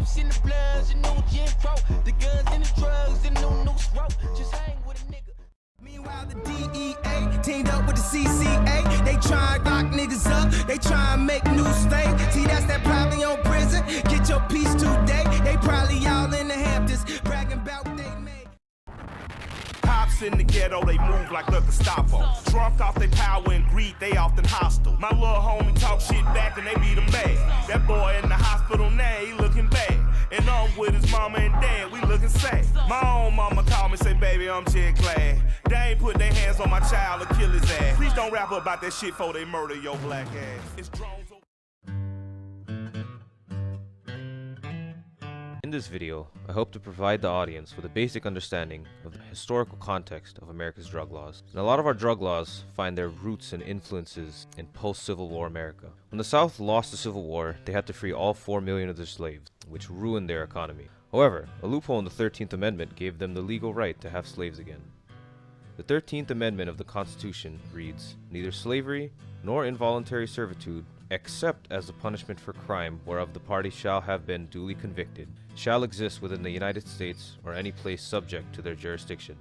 Crips in the bloods, the new Jim Crow, the guns and the drugs, the new noose rope. Just hang with a nigga. Meanwhile, the DEA teamed up with the CCA. They try and lock niggas up. They try and make new state. See, that's that probably on prison. Get your piece today. They probably all in the Hamptons bragging about what they made. Cops in the ghetto, they move like the Gestapo. Drunk off their power and greed, they often hostile. My little homie talk shit back and they beat him bad. That boy in the hospital now, he looking bad. And I'm with his mama and dad, we looking sad. My own mama called me, say, baby, I'm shit glad. They ain't put their hands on my child or kill his ass. Please don't rap about that shit before they murder your black ass. It's drones. In this video, I hope to provide the audience with a basic understanding of the historical context of America's drug laws. And a lot of our drug laws find their roots and influences in post-Civil War America. When the South lost the Civil War, they had to free all 4 million of their slaves, which ruined their economy. However, a loophole in the 13th Amendment gave them the legal right to have slaves again. The 13th Amendment of the Constitution reads, "Neither slavery nor involuntary servitude, except as a punishment for crime whereof the party shall have been duly convicted, shall exist within the United States or any place subject to their jurisdiction."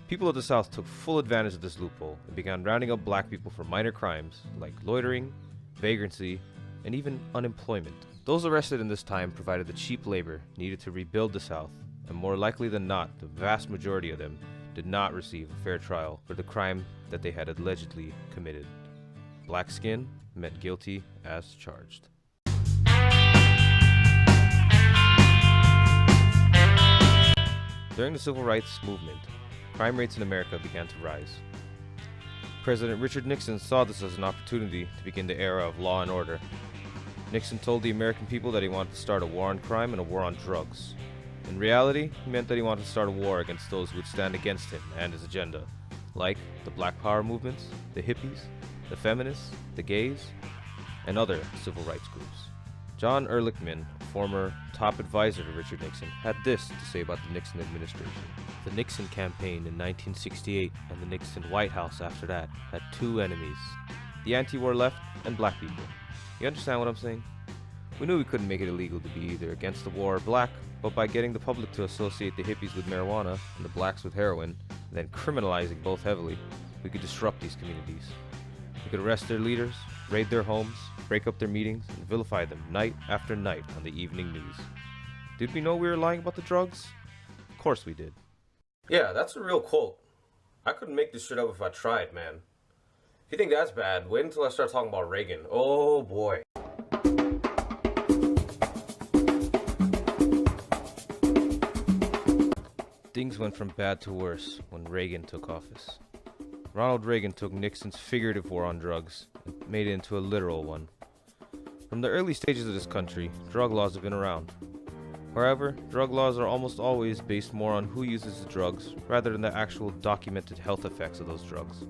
People of the South took full advantage of this loophole and began rounding up black people for minor crimes like loitering, vagrancy, and even unemployment. Those arrested in this time provided the cheap labor needed to rebuild the South, and more likely than not, the vast majority of them did not receive a fair trial for the crime that they had allegedly committed. Black skin meant guilty as charged. During the Civil Rights Movement, crime rates in America began to rise. President Richard Nixon saw this as an opportunity to begin the era of law and order. Nixon told the American people that he wanted to start a war on crime and a war on drugs. In reality, he meant that he wanted to start a war against those who would stand against him and his agenda, like the Black Power movements, the hippies, the feminists, the gays, and other civil rights groups. John Ehrlichman, former top advisor to Richard Nixon, had this to say about the Nixon administration. The Nixon campaign in 1968 and the Nixon White House after that had two enemies, the anti-war left and black people. You understand what I'm saying? We knew we couldn't make it illegal to be either against the war or black, but by getting the public to associate the hippies with marijuana and the blacks with heroin, and then criminalizing both heavily, we could disrupt these communities. We could arrest their leaders, raid their homes, break up their meetings, and vilify them night after night on the evening news. Did we know we were lying about the drugs? Of course we did. Yeah, that's a real quote. I couldn't make this shit up if I tried, man. If you think that's bad, wait until I start talking about Reagan. Oh boy. Things went from bad to worse when Reagan took office. Ronald Reagan took Nixon's figurative war on drugs and made it into a literal one. From the early stages of this country, drug laws have been around. However, drug laws are almost always based more on who uses the drugs rather than the actual documented health effects of those drugs.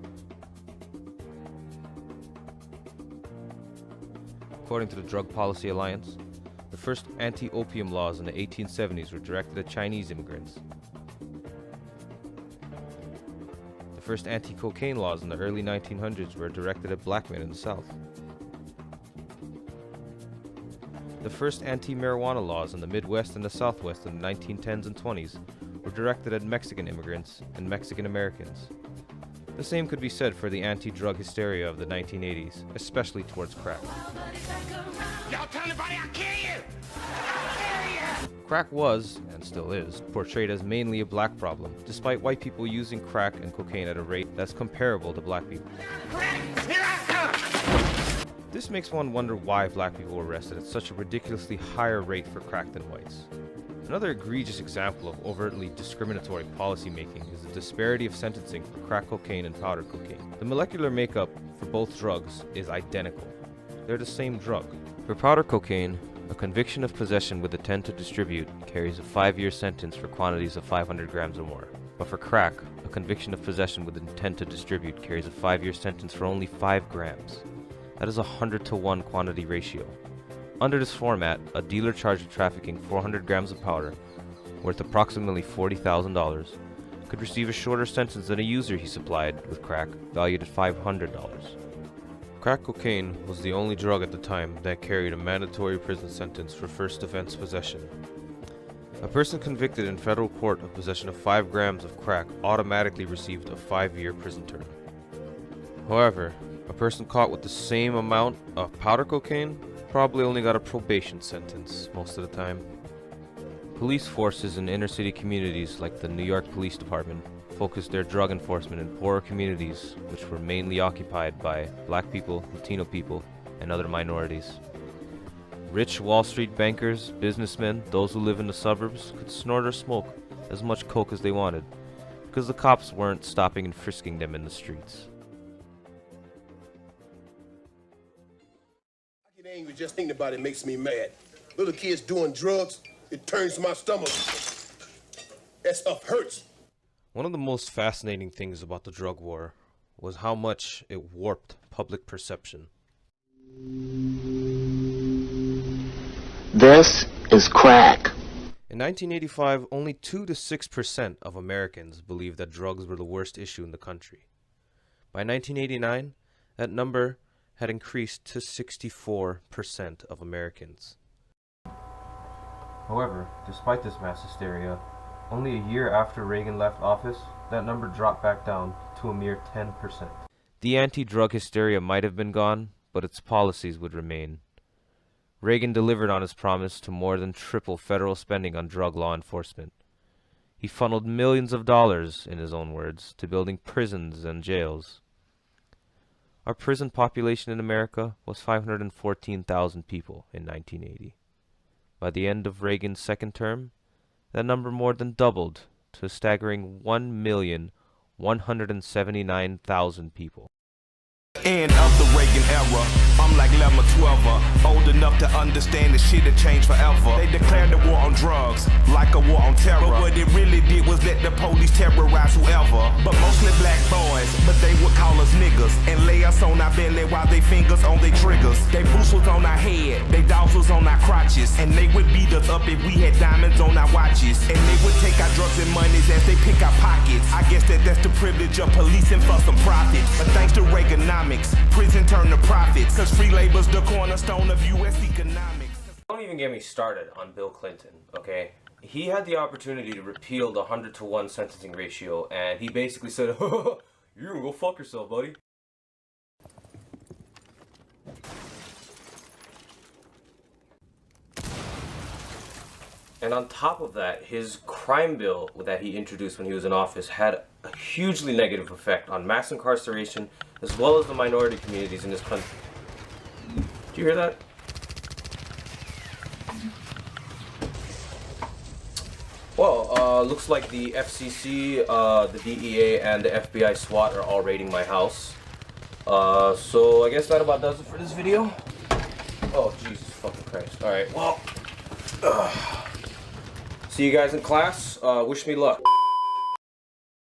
According to the Drug Policy Alliance, the first anti-opium laws in the 1870s were directed at Chinese immigrants. The first anti-cocaine laws in the early 1900s were directed at black men in the South. The first anti-marijuana laws in the Midwest and the Southwest in the 1910s and 20s were directed at Mexican immigrants and Mexican Americans. The same could be said for the anti-drug hysteria of the 1980s, especially towards crack. Y'all tell anybody I'll kill you! I'll kill you! Crack was, and still is, portrayed as mainly a black problem, despite white people using crack and cocaine at a rate that's comparable to black people. Here I come! This makes one wonder why black people were arrested at such a ridiculously higher rate for crack than whites. Another egregious example of overtly discriminatory policymaking is the disparity of sentencing for crack cocaine and powder cocaine. The molecular makeup for both drugs is identical. They're the same drug. For powder cocaine, a conviction of possession with intent to distribute carries a 5-year sentence for quantities of 500 grams or more. But for crack, a conviction of possession with intent to distribute carries a 5-year sentence for only 5 grams. That is a 100-to-1 quantity ratio. Under this format, a dealer charged with trafficking 400 grams of powder, worth approximately $40,000, could receive a shorter sentence than a user he supplied with crack, valued at $500. Crack cocaine was the only drug at the time that carried a mandatory prison sentence for first offense possession. A person convicted in federal court of possession of 5 grams of crack automatically received a 5-year prison term. However, a person caught with the same amount of powder cocaine probably only got a probation sentence most of the time. Police forces in inner city communities like the New York Police Department focused their drug enforcement in poorer communities, which were mainly occupied by black people, Latino people, and other minorities. Rich Wall Street bankers, businessmen, those who live in the suburbs could snort or smoke as much coke as they wanted, because the cops weren't stopping and frisking them in the streets. I get angry just thinking about it makes me mad. Little kids doing drugs, it turns my stomach. That stuff hurts. One of the most fascinating things about the drug war was how much it warped public perception. This is crack. In 1985, only 2 to 6% of Americans believed that drugs were the worst issue in the country. By 1989, that number had increased to 64% of Americans. However, despite this mass hysteria, only a year after Reagan left office, that number dropped back down to a mere 10%. The anti-drug hysteria might have been gone, but its policies would remain. Reagan delivered on his promise to more than triple federal spending on drug law enforcement. He funneled millions of dollars, in his own words, to building prisons and jails. Our prison population in America was 514,000 people in 1980. By the end of Reagan's second term, that number more than doubled to a staggering 1,179,000 people. End of the Reagan era. I'm like Lemma 12, old enough to understand the shit had changed forever. They declared the war on drugs, like a war on terror. But what it really did was let the police terrorize whoever. But mostly black boys, but they would call us niggas and lay us on our belly while they fingers on their triggers. They boots was on our head, they dogs was on our crotches, and they would beat us up if we had diamonds on our watches. And they would take our drugs and monies as they pick our pockets. I guess that's the privilege of policing for some profit. But thanks to Reaganomics, prison turned to profits, cause free labor's the cornerstone of U.S. economics. Don't even get me started on Bill Clinton, okay? He had the opportunity to repeal the 100-to-1 sentencing ratio, and he basically said, you're gonna go fuck yourself, buddy. And on top of that, his crime bill that he introduced when he was in office had a hugely negative effect on mass incarceration as well as the minority communities in this country. Did you hear that? Well, looks like the FCC, the DEA, and the FBI SWAT are all raiding my house. So I guess that about does it for this video. Oh, Jesus fucking Christ. Alright, well, see you guys in class. Wish me luck.